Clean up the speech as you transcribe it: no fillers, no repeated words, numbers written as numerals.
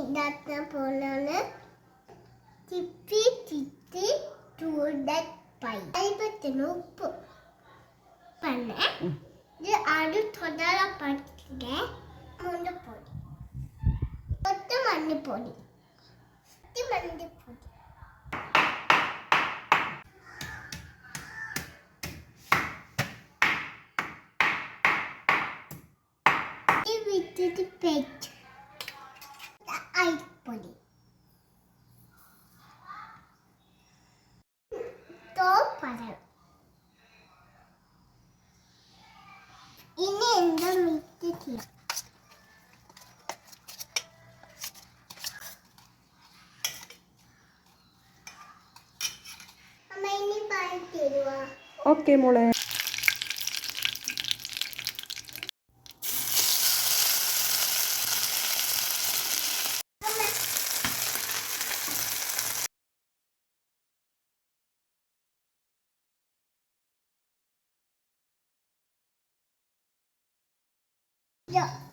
ഇതാത്ത പോലാണ് ചിപ്പി ചിത്തി ചൂടപ്പൈ അരിപ്പത്തിന് ഉപ്പ് പിന്നെ ഇത് ആദ്യം തൊടാറ പറ്റില്ലേ മുണ്ടപ്പൊടി കൊത്ത മഞ്ഞപ്പൊടി മഞ്ഞപ്പൊടി വിത്തിട്ട് പേസ്റ്റ് അരിപ്പൊടി തോപ്പരം ഇനി എന്താ മിക്സ് ചെയ്യാം അമ്മ ഇനി പറഞ്ഞു തരുവാ ഓക്കെ മോളെ Yeah.